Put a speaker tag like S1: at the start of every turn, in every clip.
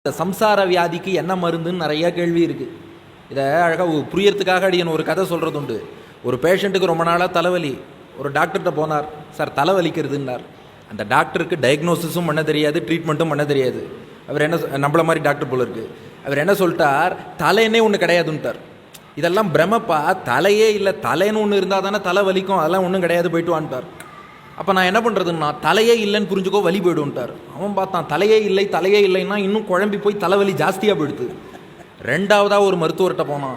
S1: சம்சார வியாதிக்கு என்ன மருந்துன்னு நிறைய கேள்வி இருக்குது. இதை அழகாக புரியறதுக்காக அடியன் ஒரு கதை சொல்கிறது உண்டு. ஒரு பேஷண்ட்டுக்கு ரொம்ப நாளாக தலைவலி. ஒரு டாக்டர்கிட்ட போனார். சார் தலைவலிக்கிறதுன்னார். அந்த டாக்டருக்கு டயக்னோசிஸும் பண்ண தெரியாது, ட்ரீட்மெண்ட்டும் பண்ண தெரியாது. அவர் என்ன, நம்மள மாதிரி டாக்டர் போல இருக்குது. அவர் என்ன சொல்லிட்டார், தலைன்னே ஒன்று கிடையாதுன்ட்டார். இதெல்லாம் பிரமப்பா, தலையே இல்லை, தலைன்னு ஒன்று இருந்தால் தானே தலை வலிக்கும், அதெல்லாம் ஒன்றும் கிடையாது, போயிட்டு வான்ட்டார். அப்போ நான் என்ன பண்ணுறதுன்னா, தலையே இல்லைன்னு புரிஞ்சுக்கோ, வலி போய்டுன்ட்டார். அவன் பார்த்தான், தலையே இல்லைன்னா இன்னும் குழம்பி போய் தலைவலி ஜாஸ்தியாக போயிடுது. ரெண்டாவதாக ஒரு மருத்துவர்கிட்ட போனான்.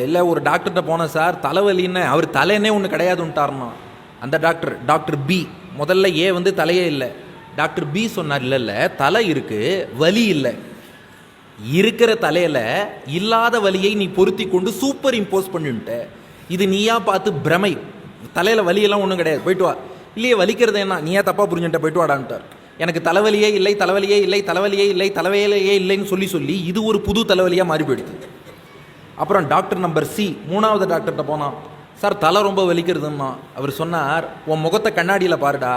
S1: இல்லை, ஒரு டாக்டர்கிட்ட போனேன் சார், தலைவலின்னு. அவர் தலைன்னே ஒன்று கிடையாதுன்ட்டார்னா. அந்த டாக்டர் பி, முதல்ல ஏ தலையே இல்லை. டாக்டர் பி சொன்னார், இல்லை தலை இருக்குது, வலி இல்லை. இருக்கிற தலையில் இல்லாத வலியை நீ பொருத்தி கொண்டு சூப்பர் இம்போஸ் பண்ணிட்ட. இது நீயா பார்த்து பிரமை. தலையில் வலியெல்லாம் ஒன்றும் கிடையாது, போயிட்டு வா. இல்லையே, வலிக்கிறது என்ன, நீயே தப்பாக புரிஞ்சுட்ட, போயிட்டு வாடான்ட்டார். எனக்கு தலைவலியே இல்லைன்னு சொல்லி இது ஒரு புது தலைவலியாக மாறி போயிடுது. அப்புறம் டாக்டர் நம்பர் சி, மூணாவது டாக்டர்கிட்ட போனான். சார் தலை ரொம்ப வலிக்கிறதுன்னா. அவர் சொன்னார், உன் முகத்தை கண்ணாடியில் பாருடா,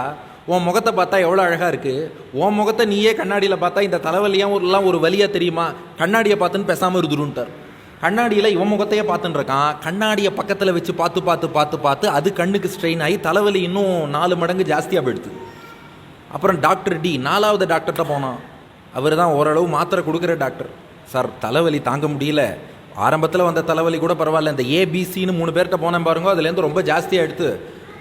S1: உன் முகத்தை பார்த்தா எவ்வளோ அழகாக இருக்குது. உன் முகத்தை நீயே கண்ணாடியில் பார்த்தா இந்த தலைவலியாக ஒரு வலியாக தெரியுமா? கண்ணாடியை பார்த்துன்னு பேசாமல் இருந்துருன்ட்டார். கண்ணாடியில் இவன் முகத்தையே பார்த்துன்னு இருக்கான். கண்ணாடியை பக்கத்தில் வச்சு பார்த்து அது கண்ணுக்கு ஸ்ட்ரெயின் ஆகி தலைவலி இன்னும் 4 மடங்கு ஜாஸ்தியாக போயிடுது. அப்புறம் டாக்டர் டி, நாலாவது டாக்டர்கிட்ட போனான். அவர் தான் ஓரளவு மாத்திரை கொடுக்குற டாக்டர். சார் தலைவலி தாங்க முடியல, ஆரம்பத்தில் வந்த தலைவலி கூட பரவாயில்ல, இந்த ஏபிசின்னு 3 பேர்கிட்ட போனேன் பாருங்க, அதுலேருந்து ரொம்ப ஜாஸ்தியாக எடுத்து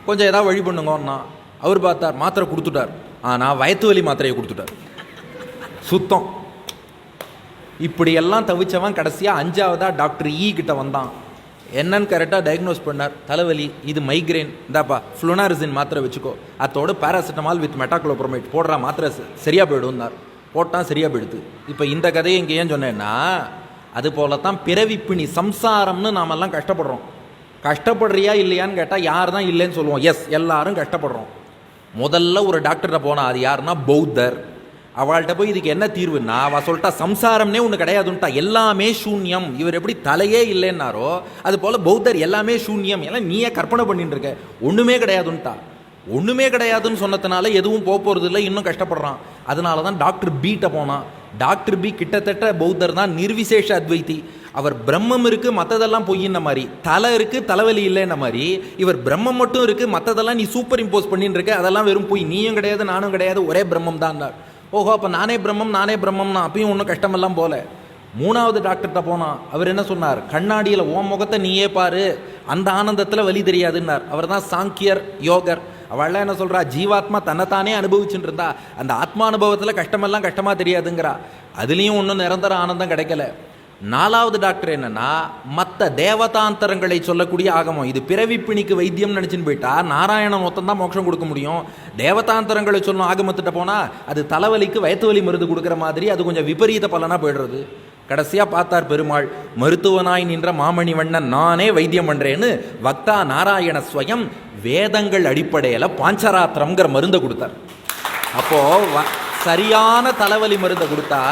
S1: கொஞ்சம் ஏதாவது வழி பண்ணுங்கன்னா. அவர் பார்த்தார், மாத்திரை கொடுத்துட்டார். ஆனால் வயிற்று வலி மாத்திரையை கொடுத்துட்டார். சுத்தம். இப்படியெல்லாம் தவிச்சவன் கடைசியாக 5ஆவதாக டாக்டர் இ கிட்ட வந்தான். என்னன்னு கரெக்டாக டயக்னோஸ் பண்ணார். தலைவலி, இது மைக்ரேன், இந்தாப்பா ஃப்ளோனாரிசின் மாத்திரை வச்சுக்கோ, அதோட பேராசிட்டமால் வித் மெட்டாக்ளோப்ரோமைட் போடுற மாத்திரை சரியாக போய்டுன்னார். போட்டால் சரியாக போயிடுது. இப்போ இந்த கதையை இங்கே ஏன் சொன்னேன்னா, அது போல தான் பிறவிப்பிணி சம்சாரம்னு நாமெல்லாம் கஷ்டப்படுறோம். கஷ்டப்படுறியா இல்லையான்னு கேட்டால் யார் தான் இல்லைன்னு சொல்லுவோம். எஸ், எல்லாரும் கஷ்டப்படுறோம். முதல்ல ஒரு டாக்டர்கிட்ட போனால், அது யாருன்னா பௌத்தர். அவள்கிட்ட போய் இதுக்கு என்ன தீர்வுன்னா, அவள் சொல்லிட்டா சம்சாரம்னே ஒன்று கிடையாதுன்ட்டா, எல்லாமே சூன்யம். இவர் எப்படி தலையே இல்லைன்னாரோ அது போல் பௌத்தர் எல்லாமே சூன்யம், எல்லாம் நீயே கற்பனை பண்ணிட்டு இருக்க, ஒன்றுமே கிடையாதுன்ட்டா. ஒன்றுமே கிடையாதுன்னு சொன்னதுனால எதுவும் போகிறது இல்லை, இன்னும் கஷ்டப்படுறான். அதனால தான் டாக்டர் பிகிட்ட போனான். டாக்டர் பி கிட்டத்தட்ட பௌத்தர் தான், நிர்விசேஷ அத்வைத்தி. அவர் பிரம்மம் இருக்குது, மற்றதெல்லாம் பொய்யின்ன மாதிரி, தலை இருக்குது, தலைவலி இல்லைன்ன மாதிரி, இவர் பிரம்மம் மட்டும் இருக்குது, மற்றதெல்லாம் நீ சூப்பர் இம்போஸ் பண்ணின்னு இருக்க, அதெல்லாம் வெறும் பொய், நீயும் கிடையாது நானும் கிடையாது, ஒரே பிரம்மம் தான். ஓஹோ, அப்போ நானே பிரம்மம்னா அப்பயும் ஒன்றும் கஷ்டமெல்லாம் போல. 3ஆவது டாக்டர்கிட்ட போனான். அவர் என்ன சொன்னார், கண்ணாடியில் உன் முகத்தை நீயே பாரு, அந்த ஆனந்தத்தில் வலி தெரியாதுன்னார். அவர் தான் சாங்கியர் யோகர். அவள்லாம் என்ன சொல்கிறா, ஜீவாத்மா தன்னைத்தானே அனுபவிச்சுட்டு இருந்தா, அந்த ஆத்மானுபவத்தில் கஷ்டமெல்லாம் கஷ்டமாக தெரியாதுங்கிறா. அதுலேயும் ஒன்றும் நிரந்தர ஆனந்தம் கிடைக்கல. 4ஆவது டாக்டர் என்னன்னா, மற்ற தேவதாந்தரங்களை சொல்லக்கூடிய ஆகமம். இது பிறவிப்பிணிக்கு வைத்தியம் நினச்சின்னு போயிட்டா நாராயணன் மொத்தம் தான் மோட்சம் கொடுக்க முடியும். தேவதாந்தரங்களை சொல்லும் ஆகமத்திட்ட போனால் அது தலைவலிக்கு வயிற்று வலி மருந்து கொடுக்குற மாதிரி, அது கொஞ்சம் விபரீத பலனாக போயிடுறது. கடைசியாக பார்த்தார் பெருமாள், மருத்துவனாய் நின்ற மாமணிவண்ணன் நானே வைத்தியம் பண்ணுறேன்னு வக்தா நாராயண ஸ்வயம் வேதங்கள் அடிப்படையில் பாஞ்சராத்திரம்ங்கிற மருந்தை கொடுத்தார். அப்போது சரியான தலைவலி மருந்தை கொடுத்தா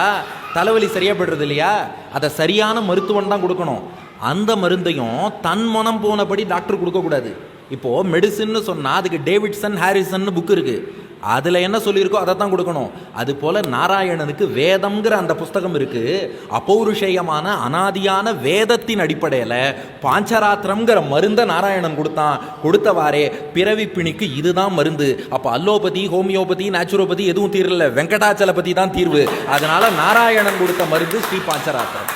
S1: தலைவலி சரியாக போய்டுறது இல்லையா? அதை சரியான மருத்துவன் தான் கொடுக்கணும். அந்த மருந்தையும் தன் மனம் போனபடி டாக்டர் கொடுக்கக்கூடாது. இப்போது மெடிசின்னு சொன்னால் அதுக்கு டேவிட்சன் ஹாரிசன் புக்கு இருக்குது, அதில் என்ன சொல்லியிருக்கோ அதை தான் கொடுக்கணும். அதுபோல் நாராயணனுக்கு வேதம்ங்கிற அந்த புஸ்தகம் இருக்குது. அபௌருஷேயமான அனாதியான வேதத்தின் அடிப்படையில் பாஞ்சராத்திரம்ங்கிற மருந்தை நாராயணன் கொடுத்தவாறே பிறவிப்பிணிக்கு இதுதான் மருந்து. அப்போ அல்லோபதி, ஹோமியோபதி, நேச்சுரோபதி எதுவும் தீரல, வெங்கடாச்சலபதி தான் தீர்வு. அதனால் நாராயணன் கொடுத்த மருந்து ஸ்ரீ பாஞ்சராத்திரம்.